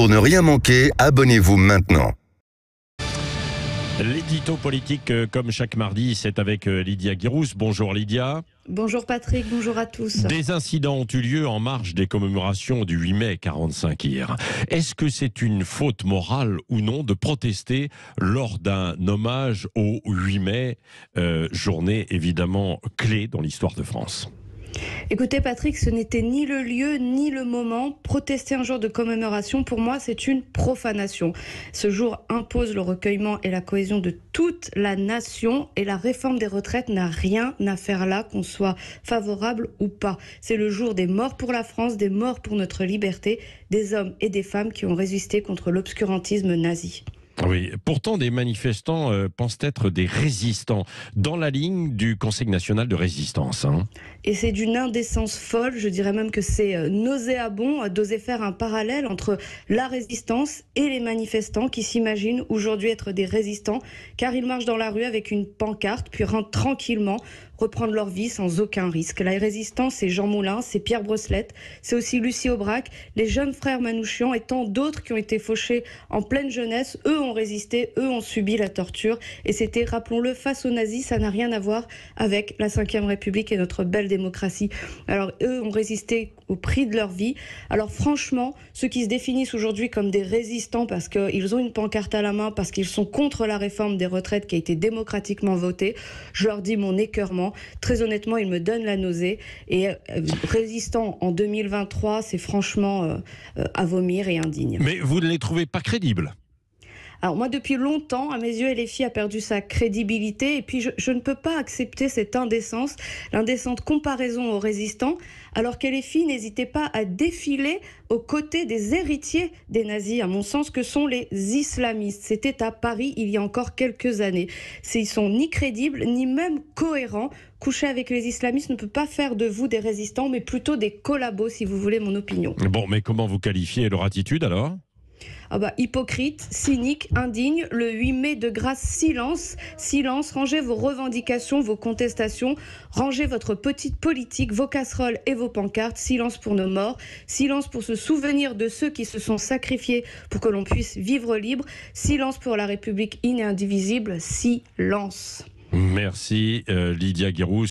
Pour ne rien manquer, abonnez-vous maintenant. L'édito politique, comme chaque mardi, c'est avec Lydia Guirousse. Bonjour Lydia. Bonjour Patrick, bonjour à tous. Des incidents ont eu lieu en marge des commémorations du 8 mai 45 hier. Est-ce que c'est une faute morale ou non de protester lors d'un hommage au 8 mai, journée évidemment clé dans l'histoire de France ? Écoutez Patrick, ce n'était ni le lieu ni le moment. Protester un jour de commémoration, pour moi, c'est une profanation. Ce jour impose le recueillement et la cohésion de toute la nation, et la réforme des retraites n'a rien à faire là, qu'on soit favorable ou pas. C'est le jour des morts pour la France, des morts pour notre liberté, des hommes et des femmes qui ont résisté contre l'obscurantisme nazi. Oui, pourtant des manifestants pensent être des résistants, dans la ligne du Conseil national de résistance. Et c'est d'une indécence folle, je dirais même que c'est nauséabond d'oser faire un parallèle entre la résistance et les manifestants qui s'imaginent aujourd'hui être des résistants, car ils marchent dans la rue avec une pancarte, puis rentrent tranquillement reprendre leur vie sans aucun risque. La résistance, c'est Jean Moulin, c'est Pierre Brossolette, c'est aussi Lucie Aubrac, les jeunes frères Manouchian et tant d'autres qui ont été fauchés en pleine jeunesse. Eux ont résisté, eux ont subi la torture, et c'était, rappelons-le, face aux nazis. Ça n'a rien à voir avec la Ve République et notre belle démocratie. Alors eux ont résisté au prix de leur vie. Alors franchement, ceux qui se définissent aujourd'hui comme des résistants parce qu'ils ont une pancarte à la main, parce qu'ils sont contre la réforme des retraites qui a été démocratiquement votée, je leur dis mon écœurement. Très honnêtement, ils me donnent la nausée. Et résistant en 2023, c'est franchement à vomir et indigne. Mais vous ne les trouvez pas crédibles ? Alors moi, depuis longtemps, à mes yeux, LFI a perdu sa crédibilité, et puis je ne peux pas accepter cette indécence, l'indécente comparaison aux résistants, alors qu'LFI n'hésitait pas à défiler aux côtés des héritiers des nazis, à mon sens, que sont les islamistes. C'était à Paris il y a encore quelques années. Ils sont ni crédibles, ni même cohérents. Coucher avec les islamistes ne peut pas faire de vous des résistants, mais plutôt des collabos, si vous voulez mon opinion. Bon, mais comment vous qualifiez leur attitude alors ? Hypocrite, cynique, indigne. Le 8 mai, de grâce, silence. Silence, rangez vos revendications, vos contestations, rangez votre petite politique, vos casseroles et vos pancartes. Silence pour nos morts, silence pour se souvenir de ceux qui se sont sacrifiés pour que l'on puisse vivre libre. Silence pour la République une et indivisible, silence. Merci Lydia Guirousse.